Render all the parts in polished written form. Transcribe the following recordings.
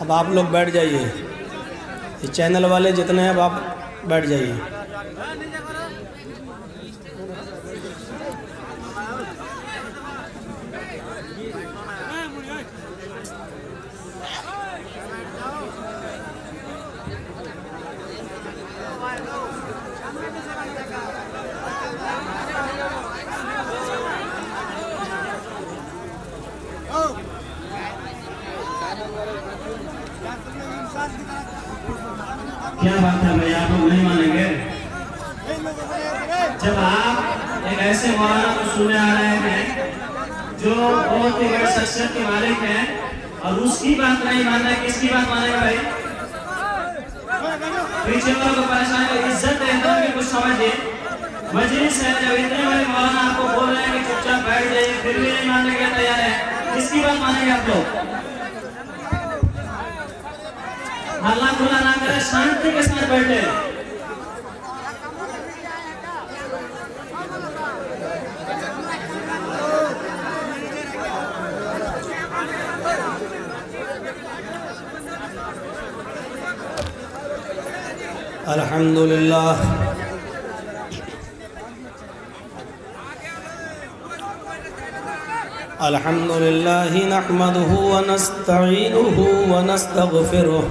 अब आप लोग बैठ जाइए, ये चैनल वाले जितने हैं अब आप बैठ जाइए। क्या बात है भाई, आप लोग नहीं मानेंगे। जब आप एक ऐसे मौलाना को सुनने आ रहे हैं जो बहुत ही बड़े शख्सियत के मालिक हैं और उसकी बात नहीं मान रहे, किसकी बात मानेगा भाई? पीछे वालों को परेशान कर, इज्जत है कि कुछ समझिए। मजलिस है, जब इतने बड़े मौलाना आपको बोल रहे हैं कि चुपचाप बैठ जाइए, फिर भी नहीं मानने के तैयार है, किसकी बात मानेंगे आप लोग? अल्लाह खुला ना करे, शांति के साथ बैठे। अल्हम्दुलिल्लाह अल्हम्दुलिल्लाहि नहमदुहु व नस्तईनुहु व नस्तगफिरुह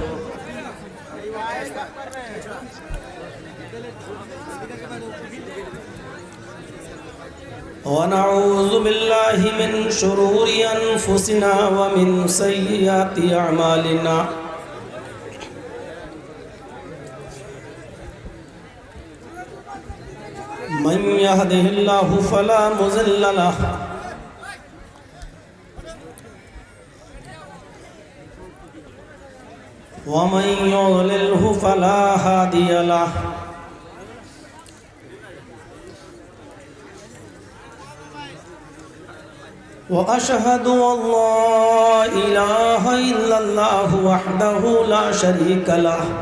व नऊज़ु बिल्लाहि मिन शुरूरि अनफुसिना व मिन सय्यिआति अअमालिना। मन यहदिहिल्लाहु फला मुज़िल्ल लहु व मन युज़लिल्हु फला हादिय लहु। व अशहदु अल्ला इलाहा इल्लल्लाहु वहदहु ला शरीका लहु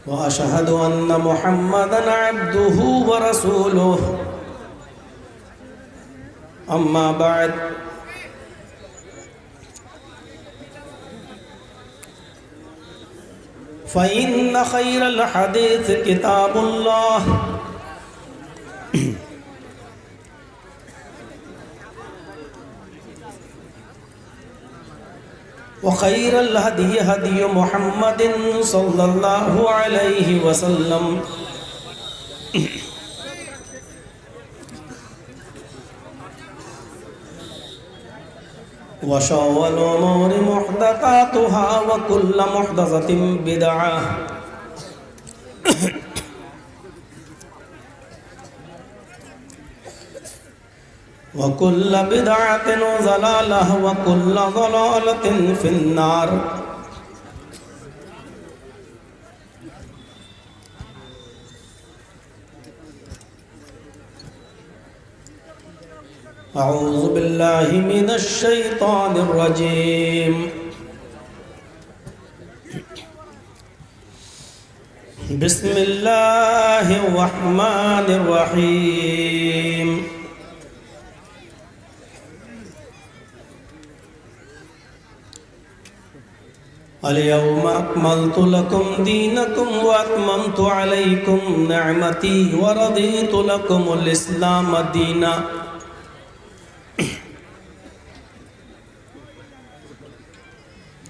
व अशहदु अन्न मुहम्मदन अब्दुहु व रसूलुहु। अम्मा बाद, फ़इन्न खैरल हदीस किताबुल्लाह व खैरल हदी हदी मुहम्मदिन सल्लल्लाहु अलैहि वसल्लम व शर्रिल उमूरि मुहदसातुहा व कुल्लु मुहदसतिन बिदअह व कुल्लु बिदअतिन ज़लालह व कुल्लु ज़लालतिन फिन्नार। अऊज़ु बिल्लाहि मिनश शैतानिर रजीम। बिस्मिल्लाहिर रहमानिर रहीम। अल-यौम अक्मलतु लकुम दीनकुम व अत्ममतु अलैकुम निअमती व रदीतु लकुमुल इस्लाम दीना।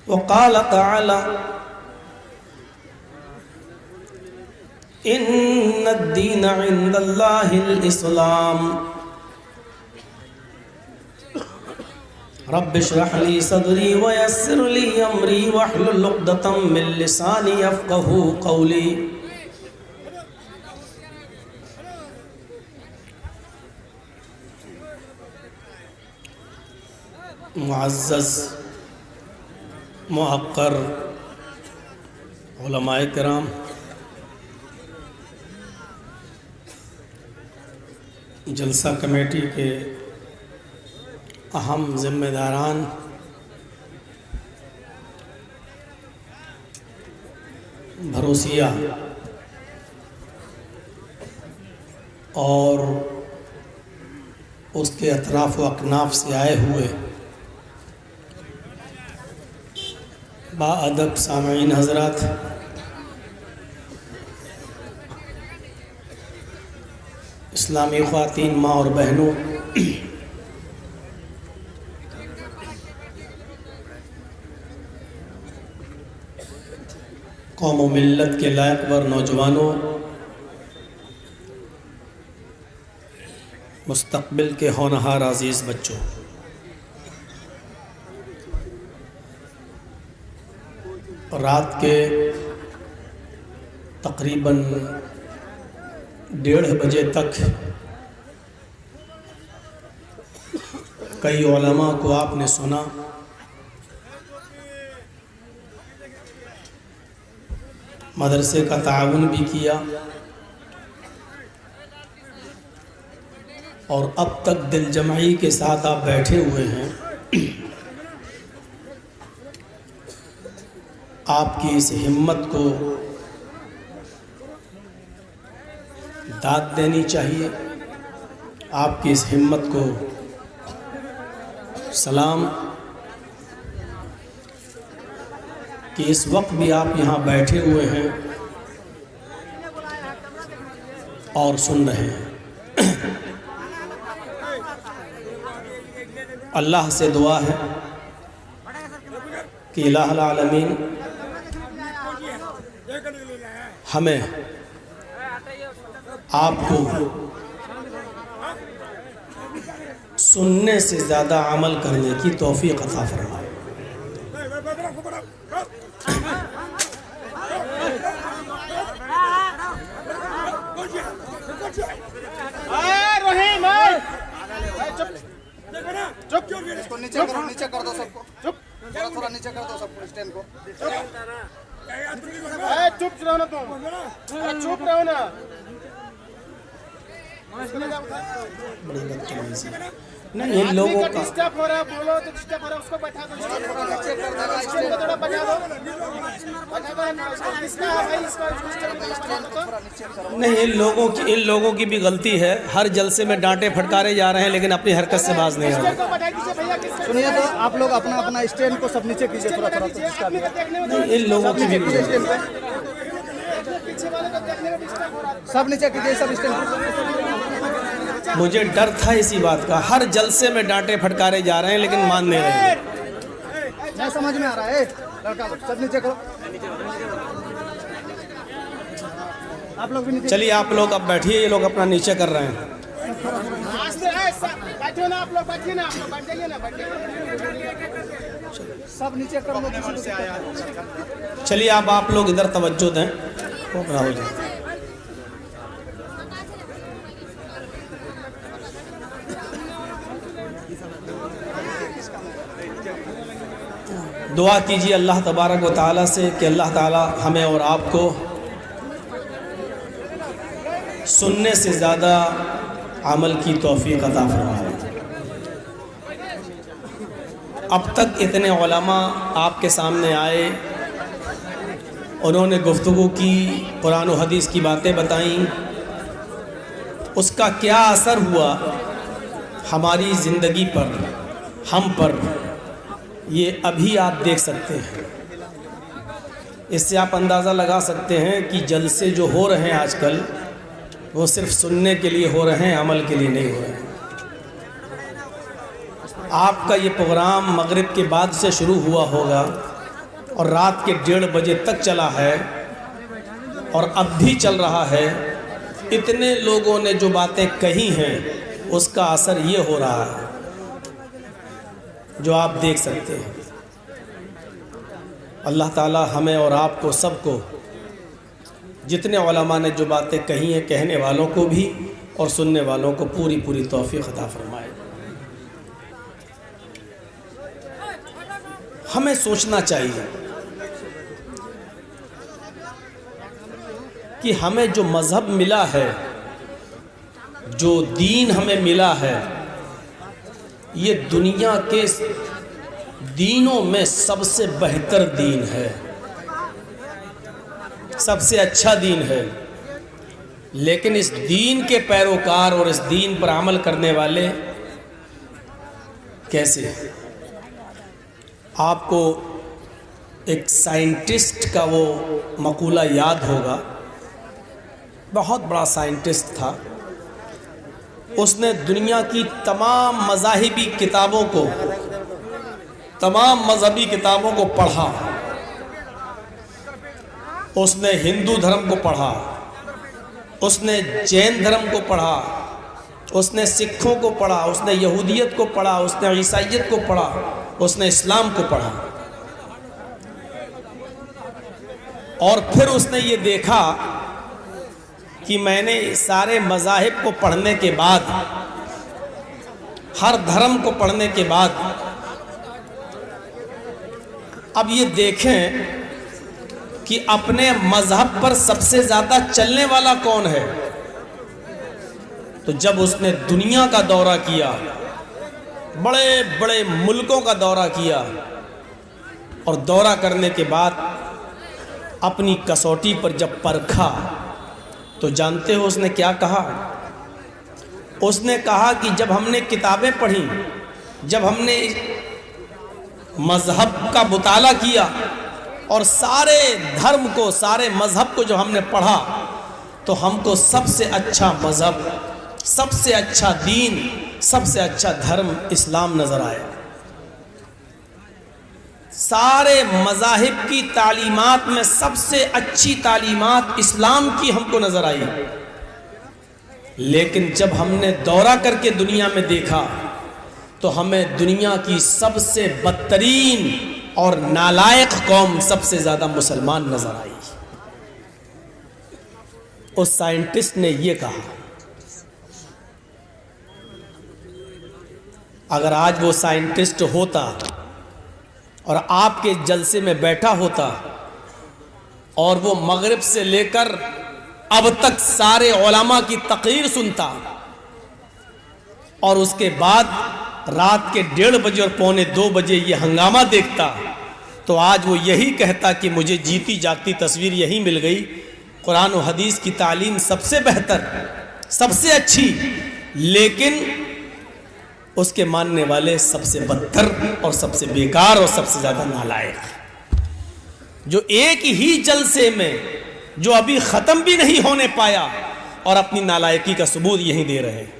वक़ाल तआला इन्नद-दीन इंदल्लाहिल इस्लाम। रब्बि इश्रह ली सदरी व यस्सिर ली अमरी वहलुल उक़दतम मिन लिसानी यफ़क़हू क़ौली। मुअज़्ज़ज़ मुअक्कर उलमाए किराम, जलसा कमेटी के अहम जिम्मेदारान, भरोसिया और उसके अतराफ़ व अकनाफ से आए हुए बाअदब सामईन हज़रात, इस्लामी ख़वातीन, माँ और बहनों, कौम व मिल्लत के लायकवर नौजवानों, मुस्तक़बिल के होनहार अज़ीज़ बच्चों, रात के तकरीबन 1:30 बजे तक कई उलमा को आपने सुना। मदरसे का ताउन भी किया और अब तक दिल जमाई के साथ आप बैठे हुए हैं। आपकी इस हिम्मत को दाद देनी चाहिए, आपकी इस हिम्मत को सलाम कि इस वक्त भी आप यहाँ बैठे हुए हैं और सुन रहे हैं। अल्लाह से दुआ है कि इलाहुल आलमीन हमें आपको सुनने से ज़्यादा अमल करने की तौफीक अता फरमाए। इसको नीचे कर दो सबको, थोड़ा नीचे कर दो सबको, स्टैंड को। चुप रहो ना तुम, चुप रहो ना। बड़ी बदतमीजी नहीं, इन लोगों का डिस्टर्ब हो रहा है, बोलो तो डिस्टर्ब हो रहा है, उसको बैठा दो, नीचे कर दो, स्टैंड को थोड़ा बैठा दो, इसका भाई इसको नहीं, इन लोगों की भी गलती है। हर जलसे में डांटे फटकारे जा रहे हैं लेकिन अपनी हरकत से बाज नहीं आ रहे। सुनिए तो आप लोग अपना अपना स्टैंड को सब नीचे कीजिए, थोड़ा थोड़ा नहीं, इन लोगों की भी स्टैंड पे सब नीचे कीजिए, सब स्टैंड। मुझे डर था इसी बात का। हर जलसे में डांटे फटकारे जा रहे हैं लेकिन मान नहीं रहे। नहीं समझ में आ रहा है लड़का, सब नीचे करो। आप लोग भी नीचे। चलिए आप लोग अब बैठिए, ये लोग अपना नीचे कर रहे हैं। बैठो ना आप लोग, बैठिए ना, आप लोग बैठ जाइए ना, बैठिए। सब नीचे कर लो। चलिए अब आप लोग इधर तवज्जो दें, कोपरा हो जाए। दुआ कीजिए अल्लाह तबारक व तआला से कि अल्लाह ताला हमें और आपको सुनने से ज़्यादा अमल की तौफीक अता फरमाए। अब तक इतने उलमा आपके सामने आए, उन्होंने गुफ्तगू की, कुरान और हदीस की बातें बताईं, उसका क्या असर हुआ हमारी ज़िंदगी पर, हम पर, ये अभी आप देख सकते हैं। इससे आप अंदाज़ा लगा सकते हैं कि जलसे जो हो रहे हैं आजकल वो सिर्फ सुनने के लिए हो रहे हैं, अमल के लिए नहीं हो रहे हैं। आपका ये प्रोग्राम मगरिब के बाद से शुरू हुआ होगा और रात के 1:30 बजे तक चला है और अब भी चल रहा है। इतने लोगों ने जो बातें कही हैं उसका असर ये हो रहा है जो आप देख सकते हैं। अल्लाह ताला हमें और आपको सबको, जितने उलमा ने जो बातें कही हैं, कहने वालों को भी और सुनने वालों को पूरी पूरी तौफीक अता फरमाए। हमें सोचना चाहिए कि हमें जो मज़हब मिला है, जो दीन हमें मिला है, ये दुनिया के दीनों में सबसे बेहतर दीन है, सबसे अच्छा दीन है। लेकिन इस दीन के पैरोकार और इस दीन पर अमल करने वाले कैसे? आपको एक साइंटिस्ट का वो मकूला याद होगा। बहुत बड़ा साइंटिस्ट था। उसने दुनिया की तमाम मज़ाहिबी किताबों को, तमाम मजहबी किताबों को पढ़ा। उसने हिंदू धर्म को पढ़ा, उसने जैन धर्म को पढ़ा, उसने सिखों को पढ़ा, उसने यहूदियत को पढ़ा, उसने ईसाइयत को पढ़ा, उसने इस्लाम को पढ़ा। और फिर उसने ये देखा कि मैंने सारे मज़ाहिब को पढ़ने के बाद, हर धर्म को पढ़ने के बाद, अब ये देखें कि अपने मज़हब पर सबसे ज़्यादा चलने वाला कौन है। तो जब उसने दुनिया का दौरा किया, बड़े बड़े मुल्कों का दौरा किया, और दौरा करने के बाद अपनी कसौटी पर जब परखा, तो जानते हो उसने क्या कहा? उसने कहा कि जब हमने किताबें पढ़ी, जब हमने मज़हब का मुताला किया और सारे धर्म को, सारे मज़हब को जो हमने पढ़ा, तो हमको सबसे अच्छा मज़हब, सबसे अच्छा दीन, सबसे अच्छा धर्म इस्लाम नज़र आया। सारे मज़ाहिब की तालीमात में सबसे अच्छी तालीमात इस्लाम की हमको नज़र आई। लेकिन जब हमने दौरा करके दुनिया में देखा, तो हमें दुनिया की सबसे बदतरीन और नालायक कौम, सबसे ज़्यादा मुसलमान नज़र आई। उस साइंटिस्ट ने ये कहा। अगर आज वो साइंटिस्ट होता और आपके जलसे में बैठा होता और वो मगरिब से लेकर अब तक सारे उलमा की तकरीर सुनता, और उसके बाद रात के 1:30 बजे और 1:45 बजे ये हंगामा देखता, तो आज वो यही कहता कि मुझे जीती जागती तस्वीर यही मिल गई। कुरान और हदीस की तालीम सबसे बेहतर, सबसे अच्छी, लेकिन उसके मानने वाले सबसे बदतर और सबसे बेकार और सबसे ज़्यादा नालायक, जो एक ही जलसे में, जो अभी ख़त्म भी नहीं होने पाया, और अपनी नालायकी का सबूत यही दे रहे हैं।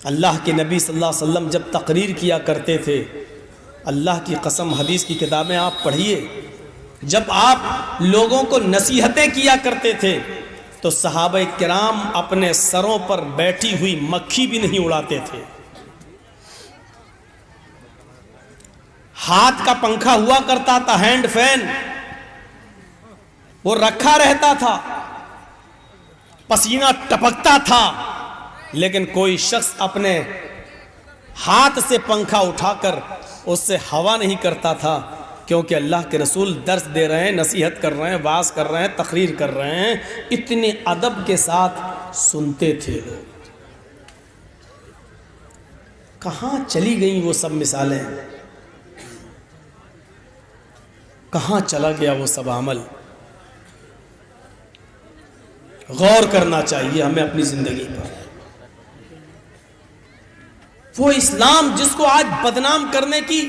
अल्लाह के नबी सल्लल्लाहु अलैहि वसल्लम जब तकरीर किया करते थे, अल्लाह की कसम, हदीस की किताबें आप पढ़िए, जब आप लोगों को नसीहतें किया करते थे, तो सहाबा किराम अपने सरों पर बैठी हुई मक्खी भी नहीं उड़ाते थे। हाथ का पंखा हुआ करता था, हैंड फैन, वो रखा रहता था, पसीना टपकता था, लेकिन कोई शख्स अपने हाथ से पंखा उठाकर उससे हवा नहीं करता था, क्योंकि अल्लाह के रसूल दर्स दे रहे हैं, नसीहत कर रहे हैं, वाज कर रहे हैं, तकरीर कर रहे हैं। इतने अदब के साथ सुनते थे लोग। कहाँ चली गई वो सब मिसालें, कहाँ चला गया वो सब अमल? गौर करना चाहिए हमें अपनी जिंदगी पर। वो इस्लाम जिसको आज बदनाम करने की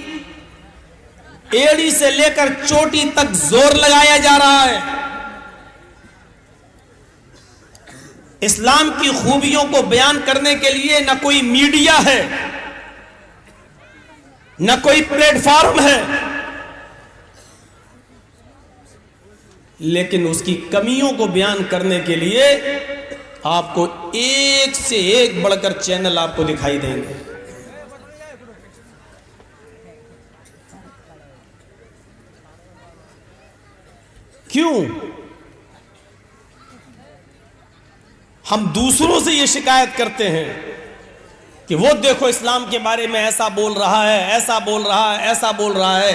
एड़ी से लेकर चोटी तक जोर लगाया जा रहा है, इस्लाम की खूबियों को बयान करने के लिए न कोई मीडिया है, न कोई प्लेटफॉर्म है, लेकिन उसकी कमियों को बयान करने के लिए आपको एक से एक बढ़कर चैनल आपको दिखाई देंगे। क्यों? हम दूसरों से ये शिकायत करते हैं कि वो देखो इस्लाम के बारे में ऐसा बोल रहा है, ऐसा बोल रहा है, ऐसा बोल रहा है,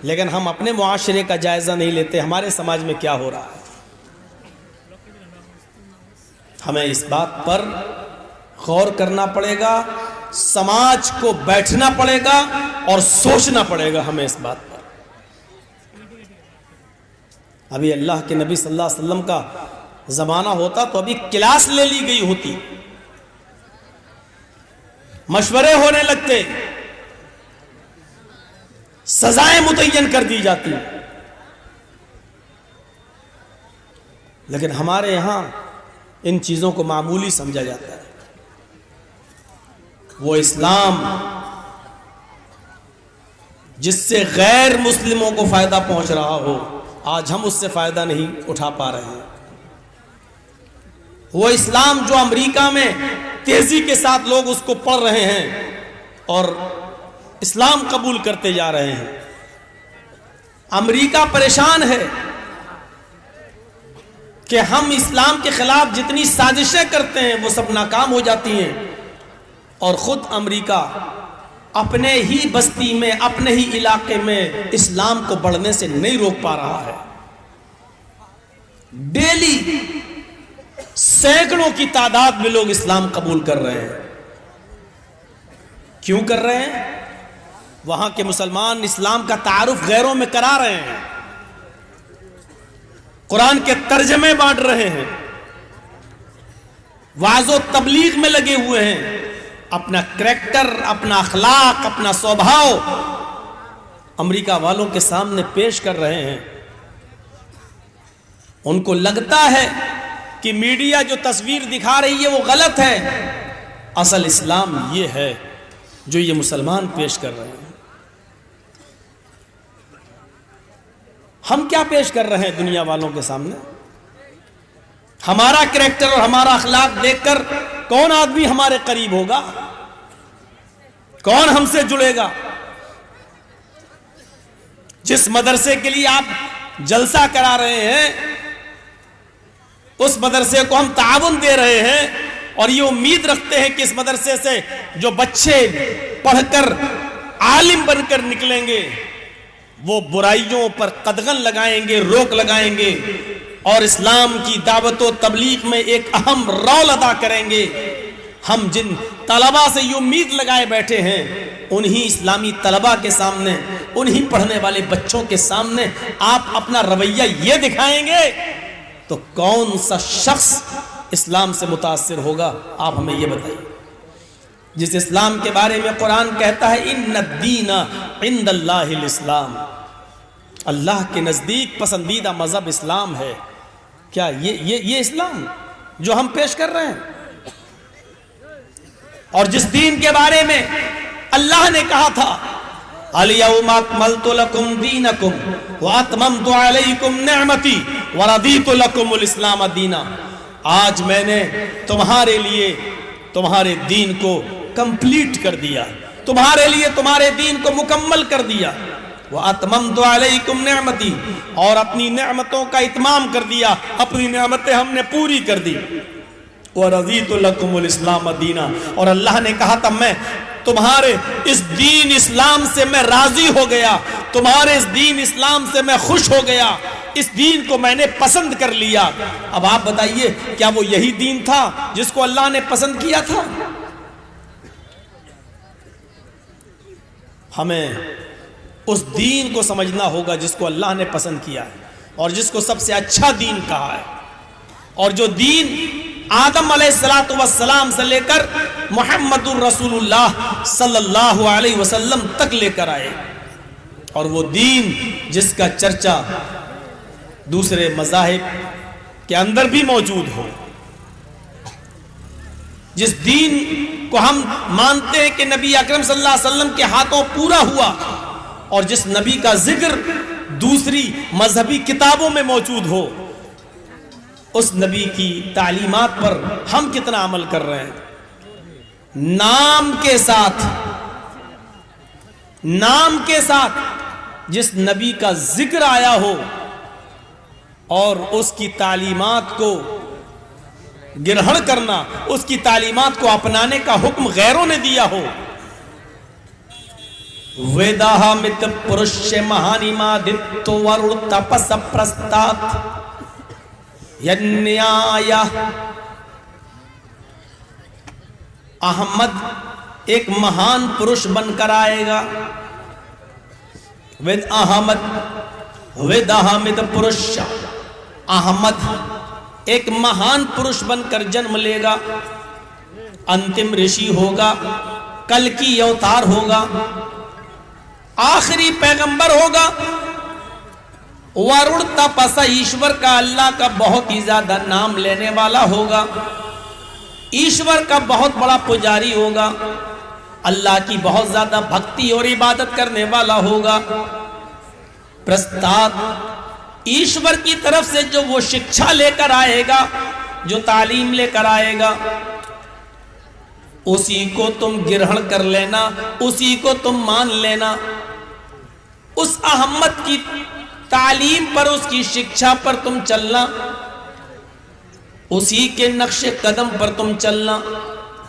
लेकिन हम अपने मुआशरे का जायजा नहीं लेते, हमारे समाज में क्या हो रहा है। हमें इस बात पर गौर करना पड़ेगा, समाज को बैठना पड़ेगा और सोचना पड़ेगा हमें इस बात पर। अभी अल्लाह के नबी सल्लल्लाहु अलैहि वसल्लम का जमाना होता तो अभी क्लास ले ली गई होती, मशवरे होने लगते, सजाएं मुतय्यन कर दी जाती। लेकिन हमारे यहां इन चीजों को मामूली समझा जाता है। वो इस्लाम जिससे गैर मुस्लिमों को फायदा पहुंच रहा हो, आज हम उससे फायदा नहीं उठा पा रहे हैं। वो इस्लाम जो अमेरिका में तेजी के साथ लोग उसको पढ़ रहे हैं और इस्लाम कबूल करते जा रहे हैं, अमेरिका परेशान है कि हम इस्लाम के खिलाफ जितनी साजिशें करते हैं वो सब नाकाम हो जाती हैं, और खुद अमेरिका अपने ही बस्ती में, अपने ही इलाके में इस्लाम को बढ़ने से नहीं रोक पा रहा है। डेली सैकड़ों की तादाद में लोग इस्लाम कबूल कर रहे हैं। क्यों कर रहे हैं? वहां के मुसलमान इस्लाम का तारुफ गैरों में करा रहे हैं, कुरान के तर्जमे बांट रहे हैं, वाज़ो तबलीग में लगे हुए हैं, अपना करैक्टर, अपना अखलाक, अपना स्वभाव अमेरिका वालों के सामने पेश कर रहे हैं। उनको लगता है कि मीडिया जो तस्वीर दिखा रही है वो गलत है, असल इस्लाम ये है जो ये मुसलमान पेश कर रहे हैं। हम क्या पेश कर रहे हैं दुनिया वालों के सामने? हमारा करैक्टर और हमारा अखलाक देखकर कौन आदमी हमारे करीब होगा, कौन हमसे जुड़ेगा? जिस मदरसे के लिए आप जलसा करा रहे हैं, उस मदरसे को हम ताउन दे रहे हैं और ये उम्मीद रखते हैं कि इस मदरसे से जो बच्चे पढ़कर आलिम बनकर निकलेंगे वो बुराइयों पर कदगन लगाएंगे, रोक लगाएंगे और इस्लाम की दावत व तबलीग में एक अहम रोल अदा करेंगे। हम जिन तलबा से ये उम्मीद लगाए बैठे हैं, उन्हीं इस्लामी तलबा के सामने, उन्हीं पढ़ने वाले बच्चों के सामने आप अपना रवैया ये दिखाएंगे तो कौन सा शख्स इस्लाम से मुतासिर होगा? आप हमें ये बताइए। जिस इस्लाम के बारे में कुरान कहता है इन्नद्दीना इंदल्लाहिल इस्लाम, अल्लाह के नज़दीक पसंदीदा मज़हब इस्लाम है, क्या ये इस्लाम जो हम पेश कर रहे हैं? और जिस दीन के बारे में अल्लाह ने कहा था अल-यौमा अकमलतु लकुम दीनकुम व अतममतु अलैकुम निअमती व रदीतु लकुमुल इस्लाम दीना, आज मैंने तुम्हारे लिए तुम्हारे दीन को कंप्लीट कर दिया, तुम्हारे लिए तुम्हारे दीन को मुकम्मल कर दिया। वह अतममतु अलैकुम निअमती, और अपनी नेमतों का इत्माम कर दिया, अपनी नेमतें हमने पूरी कर दी। वह रज़ीतु लकुमुल इस्लाम दीना, और अल्लाह ने कहा था मैं तुम्हारे इस दीन इस्लाम से मैं राजी हो गया, तुम्हारे इस दीन इस्लाम से मैं खुश हो गया, इस दीन को मैंने पसंद कर लिया। अब आप बताइए, क्या वो यही दीन था जिसको अल्लाह ने पसंद किया था? हमें उस दीन को समझना होगा जिसको अल्लाह ने पसंद किया है और जिसको सबसे अच्छा दीन कहा है, और जो दीन आदम अलैहिस्सलातु वस्सलाम से लेकर मुहम्मदुर रसूलुल्लाह सल्लल्लाहु अलैहि वसल्लम तक लेकर आए, और वो दीन जिसका चर्चा दूसरे मज़ाहिब के अंदर भी मौजूद हो, जिस दीन को हम मानते हैं कि नबी अकरम सल्लल्लाहु अलैहि वसल्लम के हाथों पूरा हुआ, और जिस नबी का जिक्र दूसरी मजहबी किताबों में मौजूद हो, उस नबी की तालीमात पर हम कितना अमल कर रहे हैं? नाम के साथ जिस नबी का जिक्र आया हो और उसकी तालीमात को ग्रहण करना, उसकी तालीमात को अपनाने का हुक्म गैरों ने दिया हो। वेदाहमित पुरुष महानिमादित्य वरुण तपस प्रस्तात् यन्याय, अहमद एक महान पुरुष बनकर आएगा। वेद अहमद पुरुष, अहमद एक महान पुरुष बनकर जन्म लेगा, अंतिम ऋषि होगा, कल की अवतार होगा, आखिरी पैगंबर होगा। वरुण तपसा ईश्वर का, अल्लाह का बहुत ही ज्यादा नाम लेने वाला होगा, ईश्वर का बहुत बड़ा पुजारी होगा, अल्लाह की बहुत ज्यादा भक्ति और इबादत करने वाला होगा। प्रस्ताव ईश्वर की तरफ से जो वो शिक्षा लेकर आएगा, जो तालीम लेकर आएगा, उसी को तुम ग्रहण कर लेना, उसी को तुम मान लेना। उस अहमद की तालीम पर, उसकी शिक्षा पर तुम चलना, उसी के नक्शे कदम पर तुम चलना,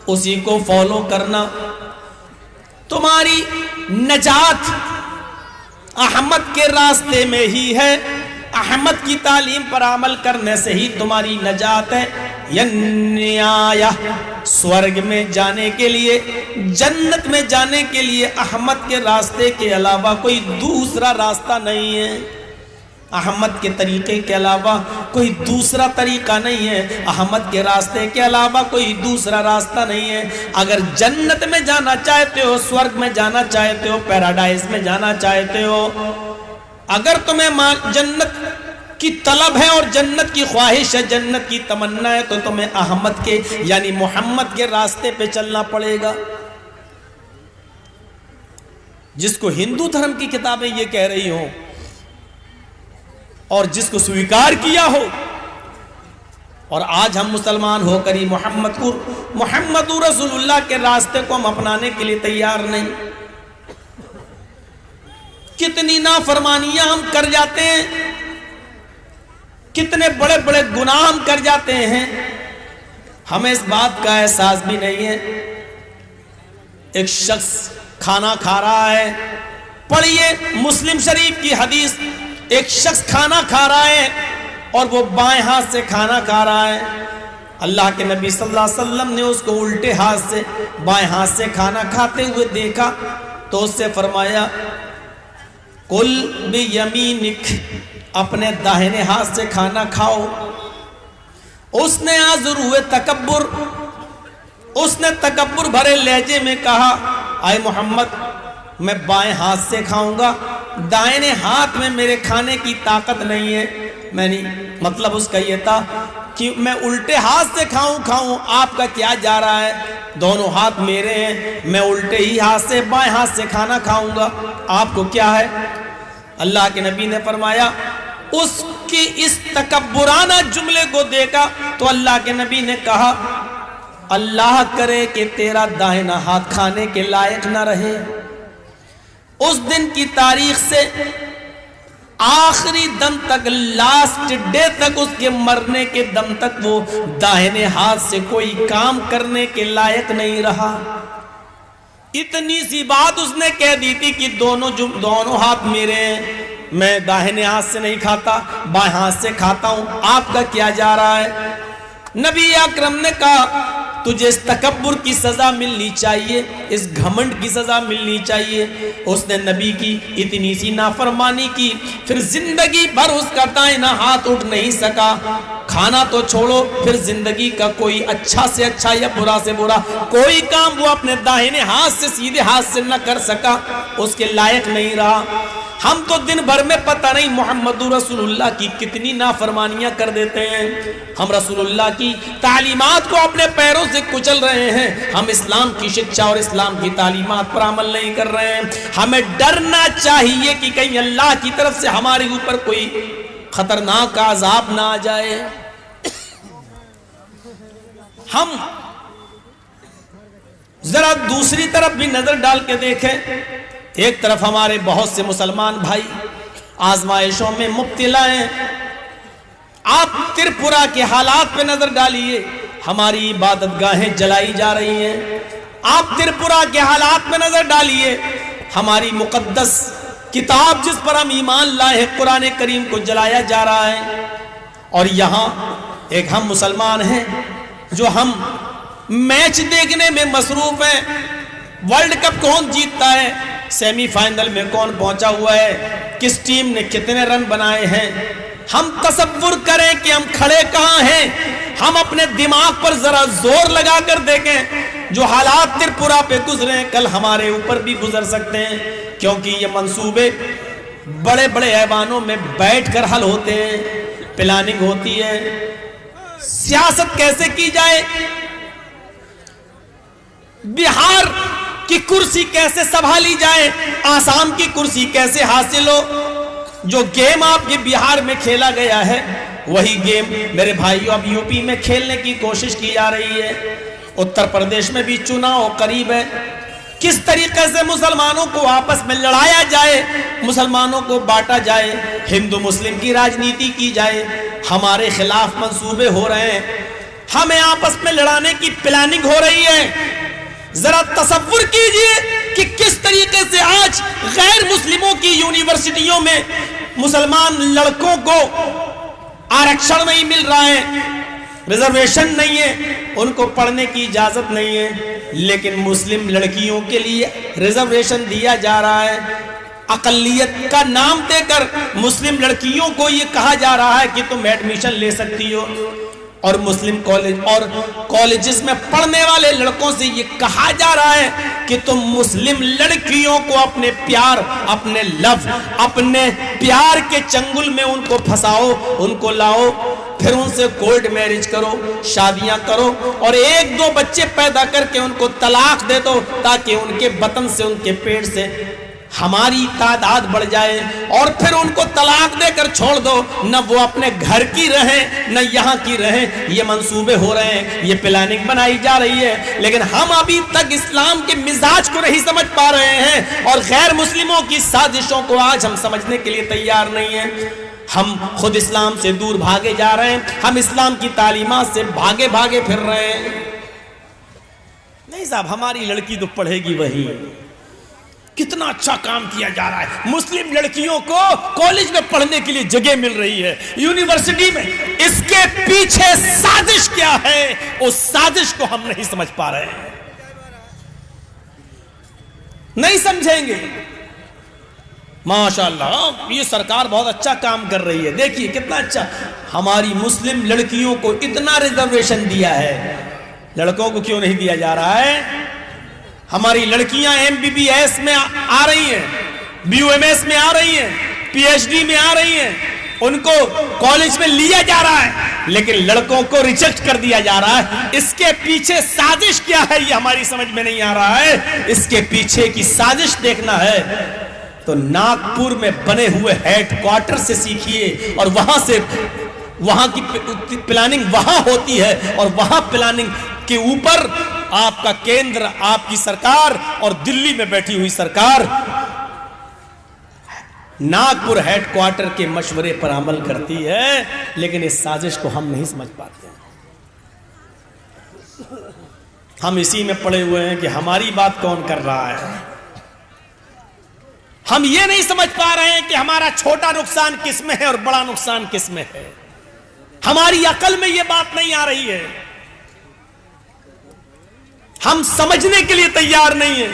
उसी को फॉलो करना। तुम्हारी नजात अहमद के रास्ते में ही है, अहमद की तालीम पर अमल करने से ही तुम्हारी नजात है। यन्याया, स्वर्ग में जाने के लिए, जन्नत में जाने के लिए अहमद के रास्ते के अलावा कोई दूसरा रास्ता नहीं है। अहमद के तरीके के अलावा कोई दूसरा तरीका नहीं है, अहमद के रास्ते के अलावा कोई दूसरा रास्ता नहीं है। अगर जन्नत में जाना चाहते हो, स्वर्ग में जाना चाहते हो, पैराडाइज में जाना चाहते हो, अगर तुम्हें जन्नत की तलब है और जन्नत की ख्वाहिश है, जन्नत की तमन्ना है, तो तुम्हें अहमद के यानी मोहम्मद के रास्ते पे चलना पड़ेगा। जिसको हिंदू धर्म की किताबें ये कह रही हो और जिसको स्वीकार किया हो, और आज हम मुसलमान होकर ही मोहम्मद रसूलुल्लाह के रास्ते को हम अपनाने के लिए तैयार नहीं। कितनी नाफरमानियां हम कर जाते हैं, कितने बड़े बड़े गुनाह हम कर जाते हैं, हमें इस बात का एहसास भी नहीं है। एक शख्स खाना खा रहा है, पढ़िए मुस्लिम शरीफ की हदीस, एक शख्स खाना खा रहा है और वो बाएं हाथ से खाना खा रहा है। अल्लाह के नबी सल्लल्लाहु अलैहि वसल्लम ने उसको उल्टे हाथ से, बाएं हाथ से खाना खाते हुए देखा तो उससे फरमाया, कुल बि यमीनिक, अपने दाहिने हाथ से खाना खाओ। उसने आजुर हुए तकब्बुर, उसने तकब्बुर भरे लहजे में कहा, आए मोहम्मद, मैं बाएं हाथ से खाऊंगा, दाहिने हाथ में मेरे खाने की ताकत नहीं है। मैंने मतलब उसका ये था कि मैं उल्टे हाथ से खाऊं, आपका क्या जा रहा है, दोनों हाथ मेरे हैं, मैं उल्टे ही हाथ से, बाएं हाथ से खाना खाऊंगा, आपको क्या है। अल्लाह के नबी ने फरमाया, उसकी इस तकब्बुराना जुमले को देखा तो अल्लाह के नबी ने कहा, अल्लाह करे कि तेरा दाहिना हाथ खाने के लायक ना रहे। उस दिन की तारीख से आखिरी दम तक, लास्ट डे तक, उसके मरने के दम तक वो दाहिने हाथ से कोई काम करने के लायक नहीं रहा। इतनी सी बात उसने कह दी थी कि दोनों हाथ मेरे हैं, मैं दाहिने हाथ से नहीं खाता, बाएं हाथ से खाता हूं, आपका क्या जा रहा है। नबी अकरम ने कहा, तुझे इस तकब्बुर की सजा मिलनी चाहिए, इस घमंड की सजा मिलनी चाहिए। उसने नबी की इतनी सी नाफरमानी की, फिर जिंदगी भर उसका दाहिना हाथ उठ नहीं सका। खाना तो छोड़ो, फिर जिंदगी का कोई अच्छा से अच्छा या बुरा से बुरा कोई काम वो अपने दाहिने हाथ से, सीधे हाथ से न कर सका, उसके लायक नहीं रहा। हम तो दिन भर में पता नहीं मोहम्मद रसूलुल्लाह की कितनी नाफरमानियां कर देते हैं। हम रसूलुल्लाह की तालीमात को अपने पैरों से कुचल रहे हैं, हम इस्लाम की शिक्षा और इस्लाम की तालीमात पर अमल नहीं कर रहे हैं। हमें डरना चाहिए कि कहीं अल्लाह की तरफ से हमारे ऊपर कोई खतरनाक अज़ाब ना आ जाए। हम जरा दूसरी तरफ भी नजर डाल के देखें। एक तरफ हमारे बहुत से मुसलमान भाई आजमाइशों में मुब्तला हैं। आप त्रिपुरा के हालात पे नजर डालिए, हमारी इबादत गाहें जलाई जा रही हैं। आप त्रिपुरा के हालात पे नजर डालिए, हमारी मुकद्दस किताब जिस पर हम ईमान लाए हैं, कुरान करीम को जलाया जा रहा है। और यहाँ एक हम मुसलमान हैं जो हम मैच देखने में मसरूफ हैं। वर्ल्ड कप कौन जीतता है, सेमीफाइनल में कौन पहुंचा हुआ है, किस टीम ने कितने रन बनाए हैं, हम तसव्वुर करें कि हम खड़े कहां हैं। हम अपने दिमाग पर जरा जोर लगा कर देखें। जो हालात त्रिपुरा पे गुजरे कल हमारे ऊपर भी गुजर सकते हैं, क्योंकि ये मंसूबे बड़े बड़े ऐवानों में बैठकर हल होते हैं, प्लानिंग होती है। सियासत कैसे की जाए, बिहार की कुर्सी कैसे संभाली जाए, आसाम की कुर्सी कैसे हासिल हो। जो गेम आपके बिहार में खेला गया है वही गेम मेरे भाइयों अब यूपी में खेलने की कोशिश की जा रही है। उत्तर प्रदेश में भी चुनाव करीब है। किस तरीके से मुसलमानों को आपस में लड़ाया जाए, मुसलमानों को बांटा जाए, हिंदू मुस्लिम की राजनीति की जाए, हमारे खिलाफ मंसूबे हो रहे हैं, हमें आपस में लड़ाने की प्लानिंग हो रही है। जरा तसव्वुर कीजिए कि किस तरीके से आज गैर मुस्लिमों की यूनिवर्सिटियों में मुसलमान लड़कों को आरक्षण नहीं मिल रहा है, रिजर्वेशन नहीं है, उनको पढ़ने की इजाजत नहीं है, लेकिन मुस्लिम लड़कियों के लिए रिजर्वेशन दिया जा रहा है। अकलियत का नाम देकर मुस्लिम लड़कियों को यह कहा जा रहा है कि तुम एडमिशन ले सकती हो, और मुस्लिम कॉलेज और कॉलेजेस में पढ़ने वाले लड़कों से ये कहा जा रहा है कि तुम मुस्लिम लड़कियों को अपने प्यार, अपने लव, अपने प्यार के चंगुल में उनको फंसाओ, उनको लाओ, फिर उनसे कोर्ट मैरिज करो, शादियां करो और एक दो बच्चे पैदा करके उनको तलाक दे दो, ताकि उनके बतन से, उनके पेट से हमारी तादाद बढ़ जाए, और फिर उनको तलाक देकर छोड़ दो, न वो अपने घर की रहे न यहाँ की रहे। ये मंसूबे हो रहे हैं, ये प्लानिंग बनाई जा रही है, लेकिन हम अभी तक इस्लाम के मिजाज को नहीं समझ पा रहे हैं और गैर मुस्लिमों की साजिशों को आज हम समझने के लिए तैयार नहीं है। हम खुद इस्लाम से दूर भागे जा रहे हैं, हम इस्लाम की तालीमात से भागे भागे फिर रहे हैं। नहीं साहब, हमारी लड़की तो पढ़ेगी वही। कितना अच्छा काम किया जा रहा है, मुस्लिम लड़कियों को कॉलेज में पढ़ने के लिए जगह मिल रही है, यूनिवर्सिटी में। इसके पीछे साजिश क्या है, उस साजिश को हम नहीं समझ पा रहे हैं, नहीं समझेंगे। माशाल्लाह, ये सरकार बहुत अच्छा काम कर रही है। देखिए कितना अच्छा, हमारी मुस्लिम लड़कियों को इतना रिजर्वेशन दिया है, लड़कों को क्यों नहीं दिया जा रहा है? हमारी लड़कियां MBBS में आ रही हैं, BUMS में आ रही हैं, PhD में आ रही हैं, उनको कॉलेज में लिया जा रहा है, लेकिन लड़कों को रिजेक्ट कर दिया जा रहा है। इसके पीछे साजिश क्या है, ये हमारी समझ में नहीं आ रहा है। इसके पीछे की साजिश देखना है तो नागपुर में बने हुए हेडक्वार्टर से सीखिए, और वहां से वहां की प्लानिंग वहां होती है, और वहां प्लानिंग के ऊपर आपका केंद्र, आपकी सरकार और दिल्ली में बैठी हुई सरकार नागपुर हेडक्वार्टर के मशवरे पर अमल करती है, लेकिन इस साजिश को हम नहीं समझ पाते हैं। हम इसी में पड़े हुए हैं कि हमारी बात कौन कर रहा है। हम ये नहीं समझ पा रहे हैं कि हमारा छोटा नुकसान किस में है और बड़ा नुकसान किस में है। हमारी अकल में यह बात नहीं आ रही है, हम समझने के लिए तैयार नहीं है।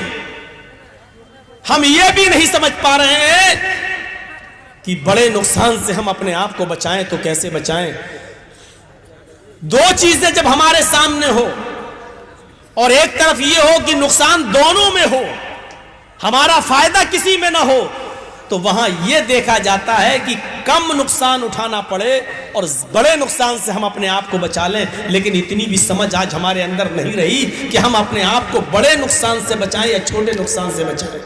हम यह भी नहीं समझ पा रहे हैं कि बड़े नुकसान से हम अपने आप को बचाएं तो कैसे बचाएं। दो चीजें जब हमारे सामने हो और एक तरफ यह हो कि नुकसान दोनों में हो, हमारा फायदा किसी में ना हो, तो वहां यह देखा जाता है कि कम नुकसान उठाना पड़े और बड़े नुकसान से हम अपने आप को बचा लें। लेकिन इतनी भी समझ आज हमारे अंदर नहीं रही कि हम अपने आप को बड़े नुकसान से बचाएं या छोटे नुकसान से बचाएं।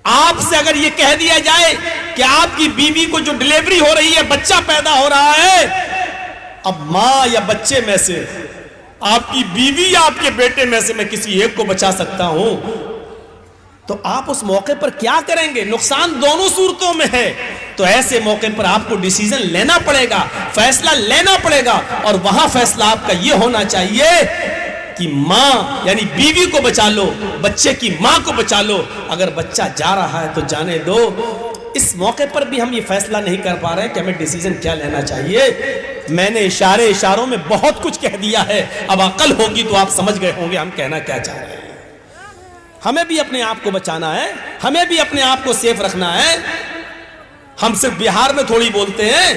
आपसे अगर यह कह दिया जाए कि आपकी बीवी को जो डिलीवरी हो रही है, बच्चा पैदा हो रहा है, अब मां या बच्चे में से, आपकी बीवी या आपके बेटे में से मैं किसी एक को बचा सकता हूं, तो आप उस मौके पर क्या करेंगे? नुकसान दोनों सूरतों में है, तो ऐसे मौके पर आपको डिसीजन लेना पड़ेगा, फैसला लेना पड़ेगा, और वहां फैसला आपका यह होना चाहिए कि मां यानी बीवी को बचा लो, बच्चे की मां को बचा लो। अगर बच्चा जा रहा है तो जाने दो। इस मौके पर भी हम ये फैसला नहीं कर पा रहे हैं कि हमें डिसीजन क्या लेना चाहिए। मैंने इशारों में बहुत कुछ कह दिया है, अब अकल होगी तो आप समझ गए होंगे हम कहना क्या चाह रहे हैं। हमें भी अपने आप को बचाना है, हमें भी अपने आप को सेफ रखना है, हम सिर्फ बिहार में थोड़ी बोलते हैं,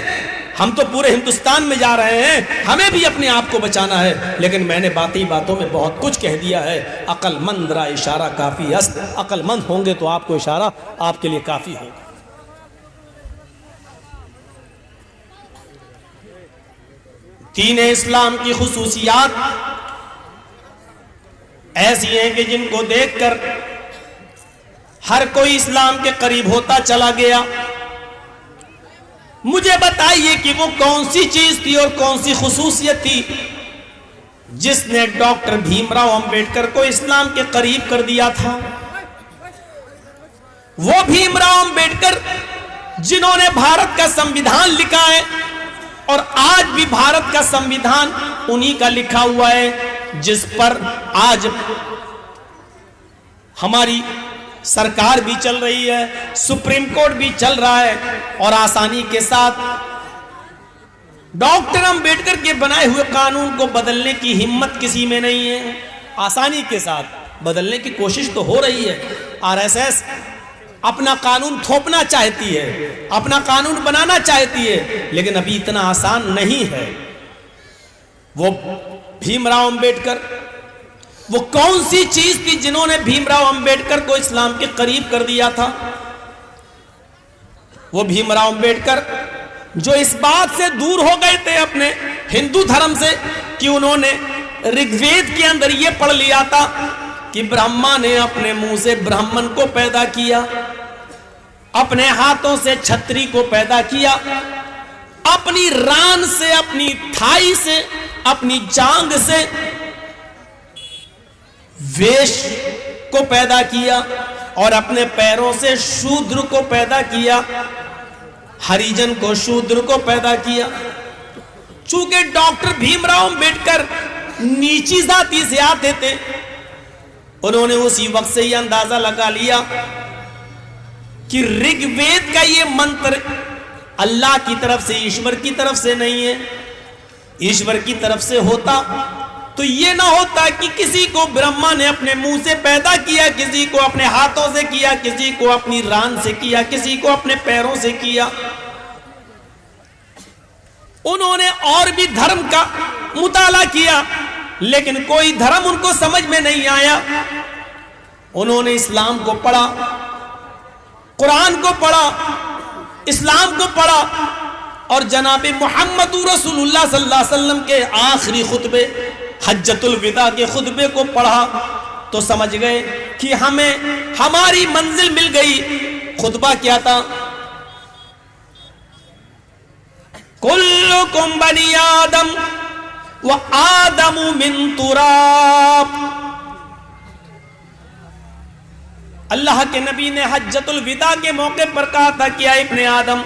हम तो पूरे हिंदुस्तान में जा रहे हैं, हमें भी अपने आप को बचाना है। लेकिन मैंने बातों में बहुत कुछ कह दिया है। अक्लमंद रा इशारा काफी अस्त, अक्लमंद होंगे तो आपको इशारा आपके लिए काफी होगा। दीन इस्लाम की खुसूसियात ऐसी हैं कि जिनको देखकर हर कोई इस्लाम के करीब होता चला गया। मुझे बताइए कि वो कौन सी चीज थी और कौन सी खुसूसियत थी जिसने डॉक्टर भीमराव अंबेडकर को इस्लाम के करीब कर दिया था। वो भीमराव अंबेडकर जिन्होंने भारत का संविधान लिखा है और आज भी भारत का संविधान उन्हीं का लिखा हुआ है, जिस पर आज हमारी सरकार भी चल रही है, सुप्रीम कोर्ट भी चल रहा है। और आसानी के साथ डॉक्टर अंबेडकर के बनाए हुए कानून को बदलने की हिम्मत किसी में नहीं है। आसानी के साथ बदलने की कोशिश तो हो रही है। आरएसएस अपना कानून थोपना चाहती है, अपना कानून बनाना चाहती है, लेकिन अभी इतना आसान नहीं है। वो भीमराव अंबेडकर, वो कौन सी चीज थी जिन्होंने भीमराव अंबेडकर को इस्लाम के करीब कर दिया था? वो भीमराव अंबेडकर जो इस बात से दूर हो गए थे अपने हिंदू धर्म से कि उन्होंने ऋग्वेद के अंदर यह पढ़ लिया था कि ब्रह्मा ने अपने मुंह से ब्राह्मण को पैदा किया, अपने हाथों से छत्री को पैदा किया, अपनी रान से, अपनी थाई से, अपनी जांग से वेश्य को पैदा किया और अपने पैरों से शूद्र को पैदा किया, हरिजन को, शूद्र को पैदा किया। चूंकि डॉक्टर भीमराव अंबेडकर नीची जाति से आते थे, उन्होंने उसी वक्त से यह अंदाजा लगा लिया कि ऋग्वेद का ये मंत्र अल्लाह की तरफ से, ईश्वर की तरफ से नहीं है। ईश्वर की तरफ से होता तो ये ना होता कि किसी को ब्रह्मा ने अपने मुंह से पैदा किया, किसी को अपने हाथों से किया, किसी को अपनी रान से किया, किसी को अपने पैरों से किया। उन्होंने और भी धर्म का मुताला किया, लेकिन कोई धर्म उनको समझ में नहीं आया। उन्होंने इस्लाम को पढ़ा, कुरान को पढ़ा, इस्लाम को पढ़ा और जनाब मोहम्मद रसूलुल्लाह सल्लल्लाहु अलैहि वसल्लम के आखिरी खुतबे, हज्जतुल विदा के खुतबे को पढ़ा तो समझ गए कि हमें हमारी मंजिल मिल गई। खुतबा क्या था? कुल्लुकुम बनी आदम व आदमु मिन तुराब। अल्लाह के नबी ने हज्जतुल विदा के मौके पर कहा था कि आए इब्ने आदम,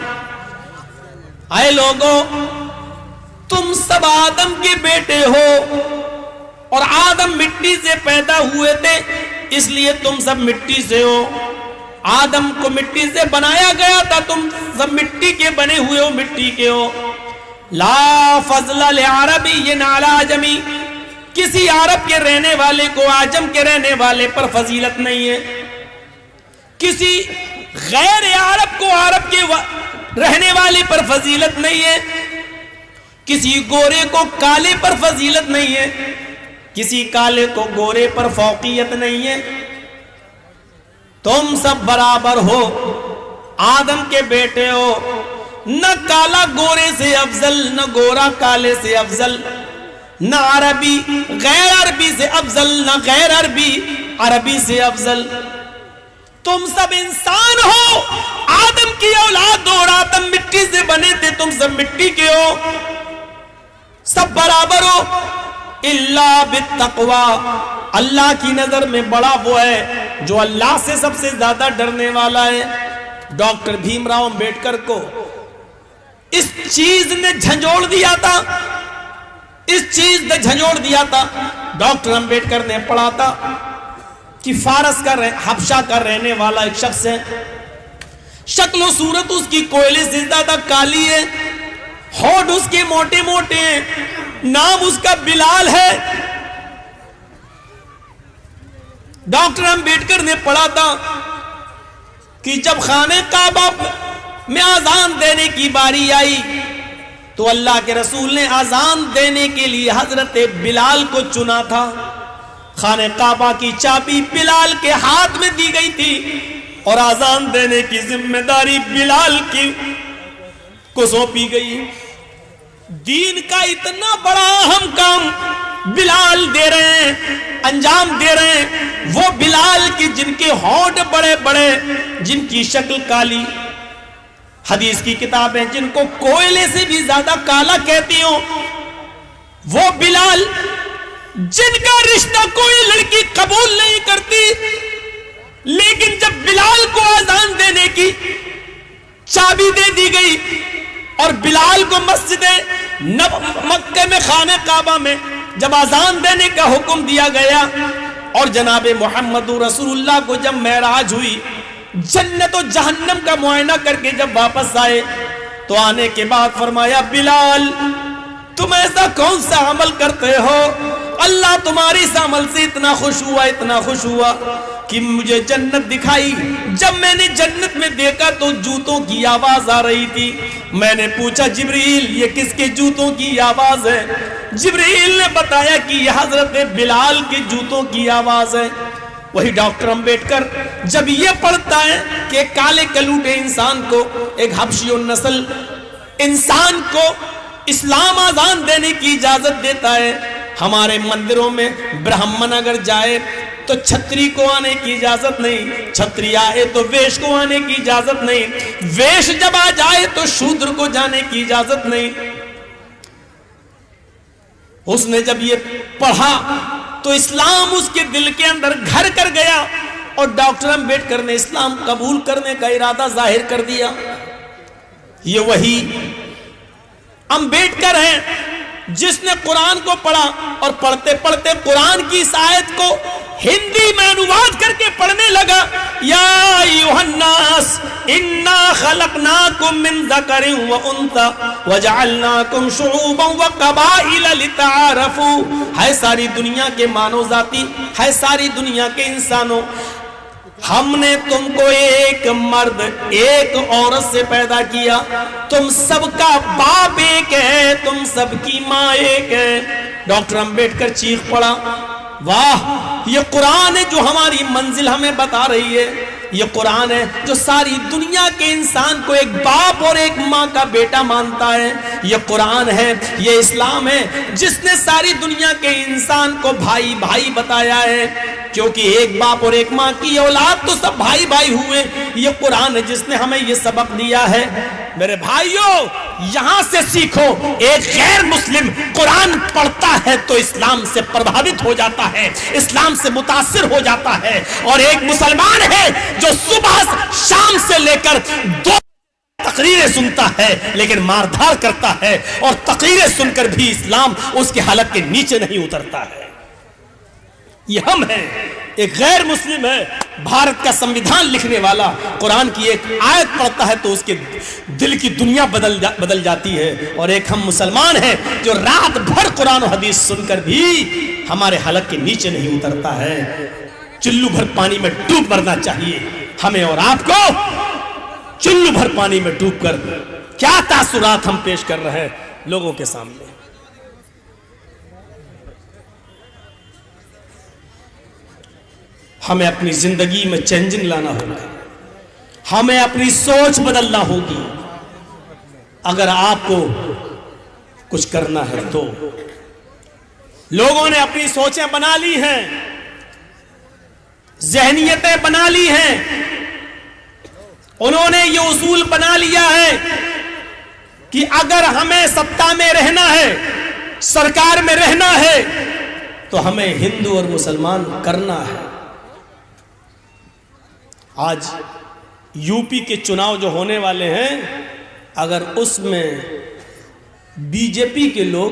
आए लोगों, तुम सब आदम के बेटे हो और आदम मिट्टी से पैदा हुए थे, इसलिए तुम सब मिट्टी से हो। आदम को मिट्टी से बनाया गया था, तुम सब मिट्टी के बने हुए हो, मिट्टी के हो। ला फज़ला लिअरबिय्यिन अला आजमी, किसी अरब के रहने वाले को आजम के रहने वाले पर फजीलत नहीं है। किसी गैर अरब को अरब के रहने वाले पर फजीलत नहीं है। किसी गोरे को काले पर फजीलत नहीं है, किसी काले को गोरे पर फौकियत नहीं है। तुम सब बराबर हो, आदम के बेटे हो। न काला गोरे से अफजल, न गोरा काले से अफजल, न अरबी गैर अरबी से अफजल, न गैर अरबी अरबी से अफजल। तुम सब इंसान हो, आदम की औलाद हो और आदम मिट्टी से बने थे, तुम सब मिट्टी के हो, सब बराबर हो। इल्ला बित्तक़वा, अल्लाह की नजर में बड़ा वो है जो अल्लाह से सबसे ज्यादा डरने वाला है। डॉक्टर भीमराव अंबेडकर को इस चीज ने झंझोड़ दिया था, इस चीज ने झंझोड़ दिया था। डॉक्टर अंबेडकर ने पढ़ा था कि फारस का हबशा का रहने वाला एक शख्स है, शक्ल सूरत उसकी कोयले से ज्यादा काली है, होठ उसके मोटे मोटे हैं, नाम उसका बिलाल है। डॉक्टर अंबेडकर ने पढ़ा था कि जब खाने काबा में आजान देने की बारी आई तो अल्लाह के रसूल ने आजान देने के लिए हजरत बिलाल को चुना था। खाने काबा की चाबी बिलाल के हाथ में दी गई थी और आजान देने की जिम्मेदारी बिलाल की को सौंपी गई। दीन का इतना बड़ा अहम काम बिलाल दे रहे हैं, अंजाम दे रहे हैं। वो बिलाल की जिनके होंठ बड़े बड़े, जिनकी शक्ल काली, हदीस की किताबें जिनको कोयले से भी ज्यादा काला कहती हो, वो बिलाल जिनका रिश्ता कोई लड़की कबूल नहीं करती, लेकिन जब बिलाल को आजान देने की चाबी दे दी गई और बिलाल को मस्जिद मक्के में खाने काबा में जब आजान देने का हुक्म दिया गया और जनाबे मोहम्मद रसूलुल्लाह को जब मेराज हुई, जन्नत और जहन्नम का मुआयना करके जब वापस आए तो आने के बाद फरमाया, बिलाल तुम ऐसा कौन सा अमल करते हो, अल्लाह तुम्हारे इस अमल से इतना खुश हुआ कि मुझे जन्नत दिखाई। जब मैंने जन्नत में देखा तो जूतों की आवाज आ रही थी। मैंने पूछा, जिब्रील ये किसके जूतों की आवाज है? जिब्रील ने बताया कि यह हजरत बिलाल के जूतों की आवाज है। वही डॉक्टर अंबेडकर जब ये पढ़ता है कि काले कलूटे इंसान को, एक हबशी नस्ल इंसान को इस्लाम आजान देने की इजाजत देता है। हमारे मंदिरों में ब्राह्मण अगर जाए तो छत्री को आने की इजाजत नहीं, छत्री आए तो वेश को आने की इजाजत नहीं, वेश जब आ जाए तो शूद्र को जाने की इजाजत नहीं। उसने जब ये पढ़ा तो इस्लाम उसके दिल के अंदर घर कर गया और डॉक्टर अंबेडकर ने इस्लाम कबूल करने का इरादा जाहिर कर दिया। ये वही अंबेडकर है जिसने कुरान को पढ़ा और पढ़ते पढ़ते कुरान की इस आयत को हिंदी में अनुवाद करके पढ़ने लगा, या अय्युहन्नास इन्ना खलकनाकुम मिन ज़करिन व उन्सा वजअलनाकुम शुऊबन व क़बाइल लितआरफू। है सारी दुनिया के मानव जाति, है सारी दुनिया के इंसानों, हमने तुमको एक मर्द एक औरत से पैदा किया, तुम सबका बाप एक है, तुम सबकी माँ एक है। डॉक्टर अंबेडकर चीख पड़ा, वाह ये कुरान है जो हमारी मंजिल हमें बता रही है, ये कुरान है जो सारी दुनिया के इंसान को एक बाप और एक माँ का बेटा मानता है। ये कुरान है, ये इस्लाम है जिसने सारी दुनिया के इंसान को भाई भाई बताया है, क्योंकि एक बाप और एक माँ की औलाद तो सब भाई भाई हुए। ये कुरान है जिसने हमें ये सबक दिया है। मेरे भाइयों यहां से सीखो, एक गैर मुस्लिम कुरान पढ़ता है तो इस्लाम से प्रभावित हो जाता है, इस्लाम से मुतासिर हो जाता है, और एक मुसलमान है जो सुबह शाम से लेकर 2 तकरीरें सुनता है लेकिन मारधार करता है, और तकरीरें सुनकर भी इस्लाम उसके हलक के नीचे नहीं उतरता है। ये हम हैं। एक गैर मुस्लिम है, भारत का संविधान लिखने वाला कुरान की एक आयत पढ़ता है तो उसके दिल की दुनिया बदल जाती है, और एक हम मुसलमान हैं जो रात भर कुरान और हदीस सुनकर भी हमारे हलक के नीचे नहीं उतरता है। चुल्लू भर पानी में डूब मरना चाहिए हमें और आपको। चुल्लू भर पानी में डूबकर क्या तासुरात हम पेश कर रहे हैं लोगों के सामने। हमें अपनी जिंदगी में चेंजिंग लाना होगा, हमें अपनी सोच बदलना होगी। अगर आपको कुछ करना है तो लोगों ने अपनी सोचें बना ली हैं, ज़हनियतें बना ली हैं, उन्होंने ये उसूल बना लिया है कि अगर हमें सत्ता में रहना है, सरकार में रहना है, तो हमें हिंदू और मुसलमान करना है। आज यूपी के चुनाव जो होने वाले हैं, अगर उसमें बीजेपी के लोग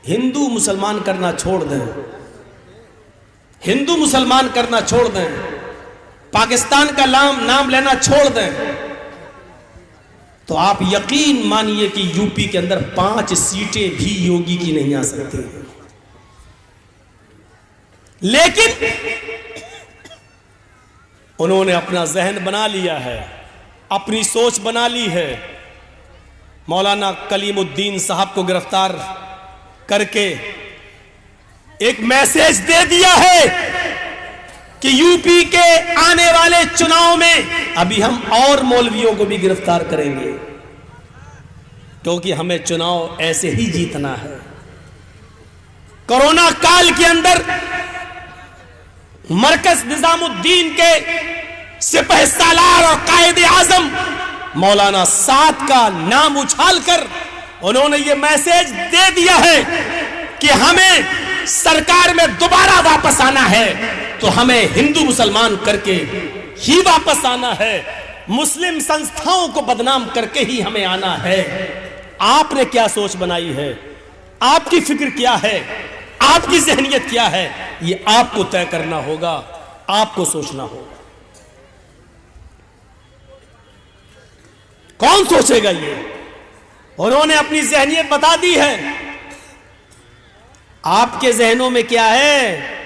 हिंदू मुसलमान करना छोड़ दें, हिंदू मुसलमान करना छोड़ दें, पाकिस्तान का नाम लेना छोड़ दें, तो आप यकीन मानिए कि यूपी के अंदर 5 सीटें भी योगी की नहीं आ सकती। लेकिन उन्होंने अपना जहन बना लिया है अपनी सोच बना ली है। मौलाना कलीमुद्दीन साहब को गिरफ्तार करके एक मैसेज दे दिया है कि यूपी के आने वाले चुनाव में अभी हम और मौलवियों को भी गिरफ्तार करेंगे, क्योंकि हमें चुनाव ऐसे ही जीतना है। कोरोना काल के अंदर मरकज निजामुद्दीन के सिपहसालार और कायदे आजम मौलाना साद का नाम उछालकर उन्होंने ये मैसेज दे दिया है कि हमें सरकार में दोबारा वापस आना है तो हमें हिंदू मुसलमान करके ही वापस आना है, मुस्लिम संस्थाओं को बदनाम करके ही हमें आना है। आपने क्या सोच बनाई है, आपकी फिक्र क्या है, आपकी ज़हनियत क्या है, ये आपको तय करना होगा, आपको सोचना होगा। कौन सोचेगा ये? उन्होंने अपनी ज़हनियत बता दी है। आपके जहनों में क्या है,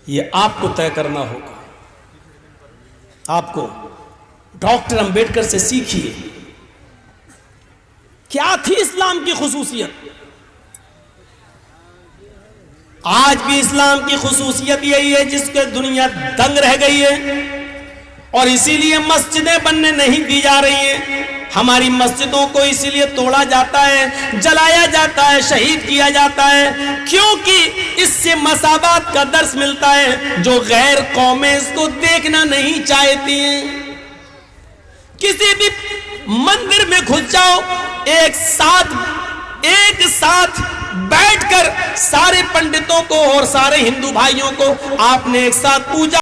ये आपको तय करना होगा। आपको डॉक्टर अंबेडकर से सीखिए, क्या थी इस्लाम की खुसूसियत। आज भी इस्लाम की खुसूसियत यही है जिसके दुनिया दंग रह गई है, और इसीलिए मस्जिदें बनने नहीं दी जा रही हैं। हमारी मस्जिदों को इसीलिए तोड़ा जाता है, जलाया जाता है, शहीद किया जाता है, क्योंकि इससे मसावात का दर्स मिलता है जो गैर कौमें इसको देखना नहीं चाहती हैं। किसी भी मंदिर में घुस जाओ, एक साथ बैठकर सारे पंडितों को और सारे हिंदू भाइयों को आपने एक साथ पूजा